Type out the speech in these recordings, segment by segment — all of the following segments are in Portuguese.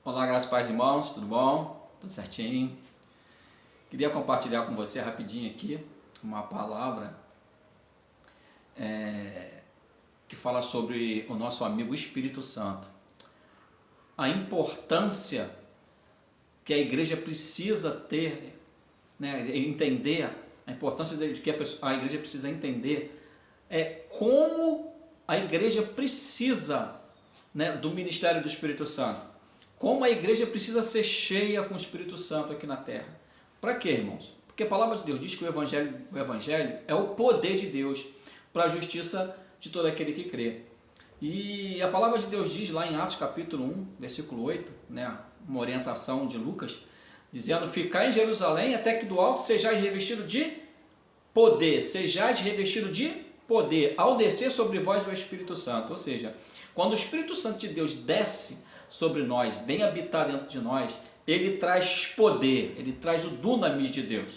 Olá, graças e paz, irmãos, tudo bom? Tudo certinho? Queria compartilhar com você rapidinho aqui uma palavra que fala sobre o nosso amigo Espírito Santo. A importância que a igreja precisa ter, entender, a importância de que a igreja precisa entender como a igreja precisa do ministério do Espírito Santo. Como a igreja precisa ser cheia com o Espírito Santo aqui na terra. Para quê, irmãos? Porque a palavra de Deus diz que o Evangelho é o poder de Deus para a justiça de todo aquele que crê. E a palavra de Deus diz lá em Atos capítulo 1, versículo 8, uma orientação de Lucas, dizendo: ficai em Jerusalém até que do alto sejais revestido de poder, ao descer sobre vós o Espírito Santo. Ou seja, quando o Espírito Santo de Deus desce sobre nós, vem habitar dentro de nós, ele traz poder, ele traz o dunamis de Deus.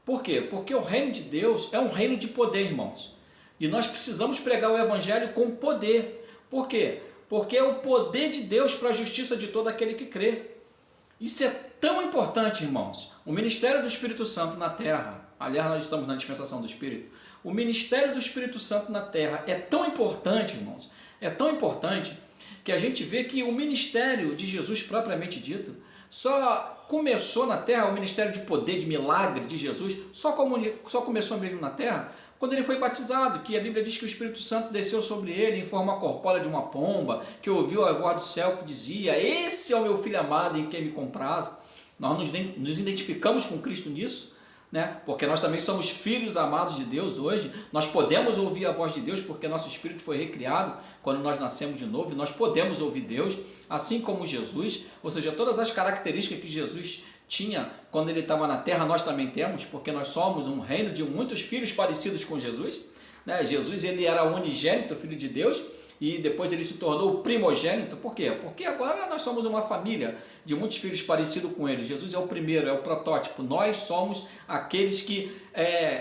Por quê? Porque o reino de Deus é um reino de poder, irmãos. E nós precisamos pregar o Evangelho com poder. Por quê? Porque é o poder de Deus para a justiça de todo aquele que crê. Isso é tão importante, irmãos. O ministério do Espírito Santo na terra, aliás, nós estamos na dispensação do Espírito, o ministério do Espírito Santo na terra é tão importante, irmãos, é tão importante, que a gente vê que o ministério de Jesus propriamente dito só começou na terra, o ministério de poder, de milagre de Jesus, só começou mesmo na terra quando ele foi batizado, que a Bíblia diz que o Espírito Santo desceu sobre ele em forma corpórea de uma pomba, que ouviu a voz do céu que dizia: esse é o meu filho amado em quem me comprazo. Nós nos identificamos com Cristo nisso, porque nós também somos filhos amados de Deus hoje. Nós podemos ouvir a voz de Deus porque nosso espírito foi recriado quando nós nascemos de novo, e nós podemos ouvir Deus, assim como Jesus. Ou seja, todas as características que Jesus tinha quando ele estava na terra, nós também temos, porque nós somos um reino de muitos filhos parecidos com Jesus. Jesus, ele era o unigênito, filho de Deus, e depois ele se tornou o primogênito. Por quê? Porque agora nós somos uma família de muitos filhos parecidos com ele. Jesus é o primeiro, é o protótipo. Nós somos aqueles que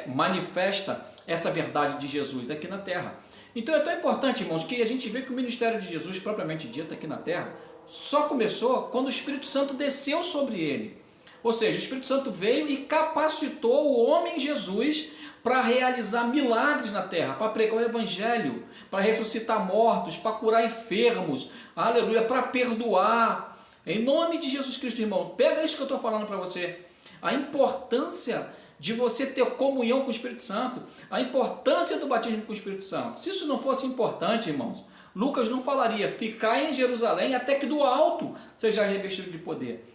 manifestam essa verdade de Jesus aqui na terra. Então é tão importante, irmãos, que a gente vê que o ministério de Jesus, propriamente dito aqui na terra, só começou quando o Espírito Santo desceu sobre ele. Ou seja, o Espírito Santo veio e capacitou o homem Jesus para realizar milagres na terra, para pregar o Evangelho, para ressuscitar mortos, para curar enfermos, aleluia, para perdoar. Em nome de Jesus Cristo, irmão, pega isso que eu estou falando para você. A importância de você ter comunhão com o Espírito Santo, a importância do batismo com o Espírito Santo. Se isso não fosse importante, irmãos, Lucas não falaria: ficai em Jerusalém até que do alto seja revestido de poder.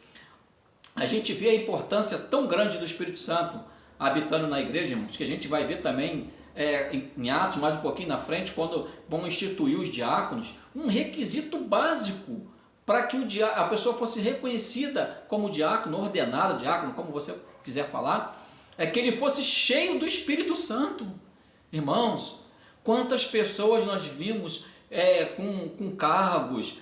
A gente vê a importância tão grande do Espírito Santo habitando na igreja, irmãos, que a gente vai ver também em Atos, mais um pouquinho na frente, quando vão instituir os diáconos, um requisito básico para que a pessoa fosse reconhecida como diácono, ordenado diácono, como você quiser falar, é que ele fosse cheio do Espírito Santo. Irmãos, quantas pessoas nós vimos com cargos,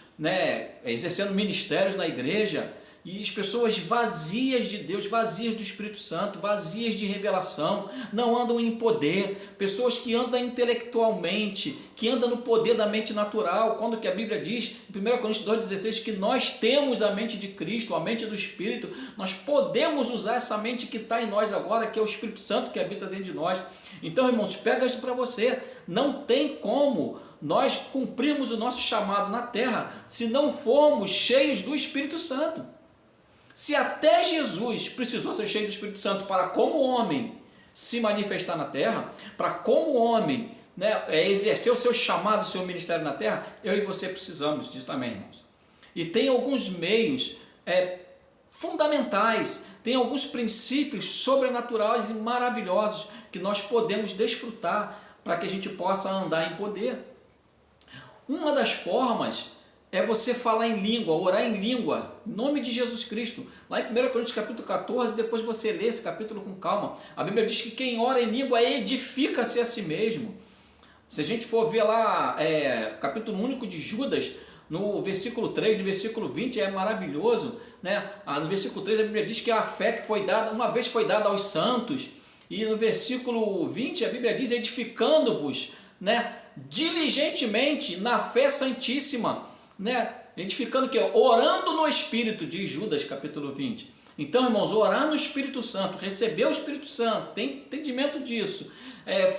exercendo ministérios na igreja, e as pessoas vazias de Deus, vazias do Espírito Santo, vazias de revelação, não andam em poder, pessoas que andam intelectualmente, que andam no poder da mente natural, quando que a Bíblia diz, em 1 Coríntios 2,16, que nós temos a mente de Cristo, a mente do Espírito, nós podemos usar essa mente que está em nós agora, que é o Espírito Santo que habita dentro de nós. Então, irmãos, pega isso para você, não tem como nós cumprirmos o nosso chamado na terra se não formos cheios do Espírito Santo. Se até Jesus precisou ser cheio do Espírito Santo para, como homem, se manifestar na terra, para, como homem, exercer o seu chamado, o seu ministério na terra, eu e você precisamos disso também, irmãos. E tem alguns meios fundamentais, tem alguns princípios sobrenaturais e maravilhosos que nós podemos desfrutar para que a gente possa andar em poder. Uma das formas é você falar em língua, orar em língua, em nome de Jesus Cristo. Lá em 1 Coríntios capítulo 14, depois você lê esse capítulo com calma, a Bíblia diz que quem ora em língua edifica-se a si mesmo. Se a gente for ver lá, capítulo único de Judas, no versículo 3, no versículo 20, é maravilhoso, No versículo 3 a Bíblia diz que a fé que foi dada, uma vez foi dada aos santos, e no versículo 20 a Bíblia diz: edificando-vos, diligentemente na fé santíssima, né? Edificando o quê? Orando no Espírito, diz Judas, capítulo 20. Então, irmãos, orar no Espírito Santo, receber o Espírito Santo, tem entendimento disso,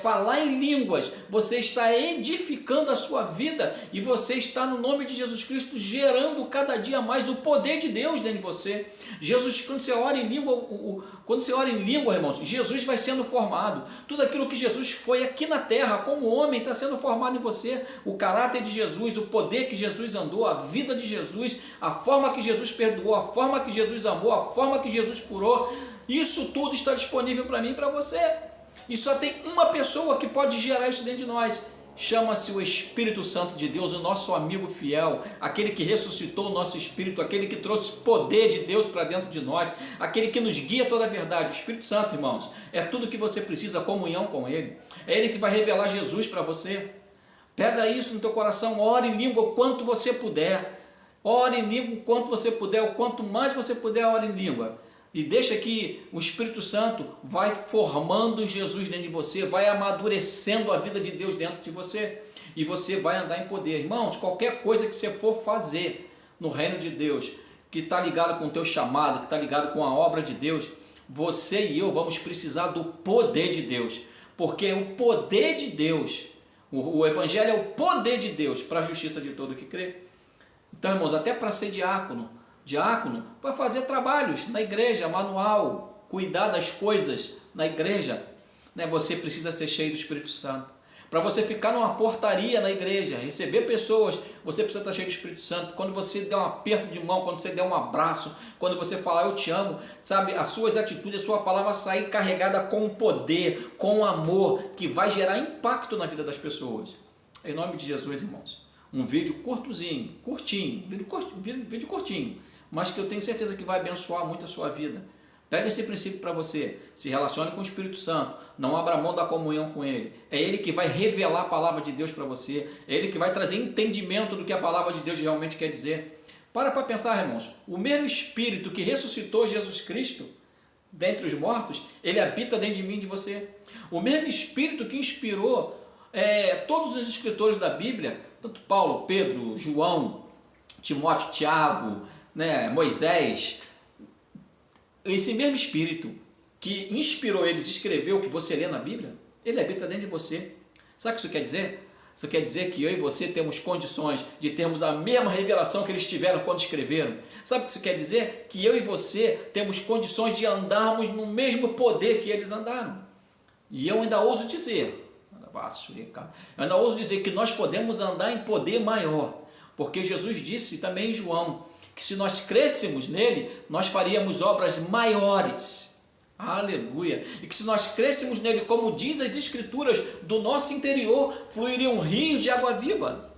falar em línguas, você está edificando a sua vida e você está, no nome de Jesus Cristo, gerando cada dia mais o poder de Deus dentro de você. Jesus, quando você ora em língua, irmãos, Jesus vai sendo formado. Tudo aquilo que Jesus foi aqui na terra, como homem, está sendo formado em você. O caráter de Jesus, o poder que Jesus andou, a vida de Jesus, a forma que Jesus perdoou, a forma que Jesus amou, a forma que Jesus curou, isso tudo está disponível para mim e para você. E só tem uma pessoa que pode gerar isso dentro de nós. Chama-se o Espírito Santo de Deus, o nosso amigo fiel, aquele que ressuscitou o nosso espírito, aquele que trouxe poder de Deus para dentro de nós, aquele que nos guia toda a verdade. O Espírito Santo, irmãos, é tudo que você precisa, comunhão com Ele. É Ele que vai revelar Jesus para você. Pega isso no teu coração, ore em língua o quanto você puder. Ore em língua o quanto você puder, o quanto mais você puder, ore em língua. E deixa que o Espírito Santo vai formando Jesus dentro de você, vai amadurecendo a vida de Deus dentro de você, e você vai andar em poder. Irmãos, qualquer coisa que você for fazer no reino de Deus, que está ligado com o teu chamado, que está ligado com a obra de Deus, você e eu vamos precisar do poder de Deus, porque o poder de Deus, o Evangelho é o poder de Deus para a justiça de todo que crê. Então, irmãos, até para ser diácono para fazer trabalhos na igreja, manual, cuidar das coisas na igreja, né? Você precisa ser cheio do Espírito Santo. Para você ficar numa portaria na igreja, receber pessoas, você precisa estar cheio do Espírito Santo. Quando você der um aperto de mão, quando você der um abraço, quando você falar eu te amo, sabe, as suas atitudes, a sua palavra sair carregada com poder, com amor, que vai gerar impacto na vida das pessoas. Em nome de Jesus, irmãos. Um vídeo curtinho, vídeo curtinho, mas que eu tenho certeza que vai abençoar muito a sua vida. Pega esse princípio para você, se relacione com o Espírito Santo, não abra mão da comunhão com Ele. É Ele que vai revelar a palavra de Deus para você, é Ele que vai trazer entendimento do que a palavra de Deus realmente quer dizer. Para pensar, irmãos, o mesmo Espírito que ressuscitou Jesus Cristo dentre os mortos, Ele habita dentro de mim e de você. O mesmo Espírito que inspirou todos os escritores da Bíblia, tanto Paulo, Pedro, João, Timóteo, Tiago, né, Moisés, esse mesmo Espírito que inspirou eles e escreveu o que você lê na Bíblia, ele habita dentro de você. Sabe o que isso quer dizer? Isso quer dizer que eu e você temos condições de termos a mesma revelação que eles tiveram quando escreveram. Sabe o que isso quer dizer? Que eu e você temos condições de andarmos no mesmo poder que eles andaram. E eu ainda ouso dizer que nós podemos andar em poder maior, porque Jesus disse também em João, que se nós crêssemos nele, nós faríamos obras maiores. Aleluia! E que se nós crêssemos nele, como diz as Escrituras, do nosso interior fluiriam rios de água viva.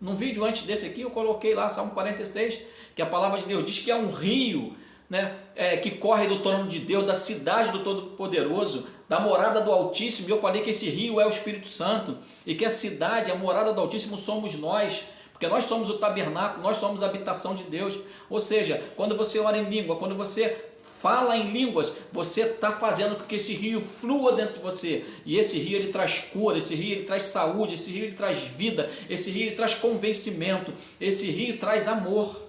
Num vídeo antes desse aqui, eu coloquei lá, Salmo 46, que a palavra de Deus diz que é um rio, né, que corre do trono de Deus, da cidade do Todo-Poderoso, da morada do Altíssimo. E eu falei que esse rio é o Espírito Santo, e que a cidade, a morada do Altíssimo somos nós, porque nós somos o tabernáculo, nós somos a habitação de Deus. Ou seja, quando você ora em língua, quando você fala em línguas, você está fazendo com que esse rio flua dentro de você. E esse rio ele traz cura, esse rio ele traz saúde, esse rio ele traz vida, esse rio ele traz convencimento, esse rio traz amor.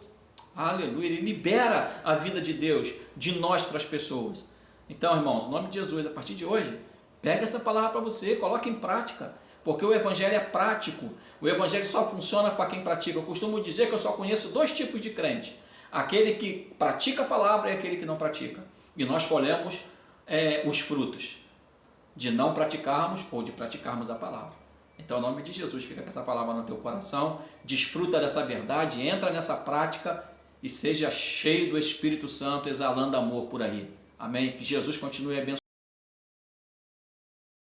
Aleluia, ele libera a vida de Deus, de nós para as pessoas. Então, irmãos, em nome de Jesus, a partir de hoje, pega essa palavra para você, coloca em prática, porque o Evangelho é prático. O Evangelho só funciona para quem pratica. Eu costumo dizer que eu só conheço dois tipos de crente: aquele que pratica a palavra e aquele que não pratica. E nós colhemos os frutos de não praticarmos ou de praticarmos a palavra. Então, em nome de Jesus, fica com essa palavra no teu coração, desfruta dessa verdade, entra nessa prática e seja cheio do Espírito Santo, exalando amor por aí. Amém? Que Jesus continue abençoando.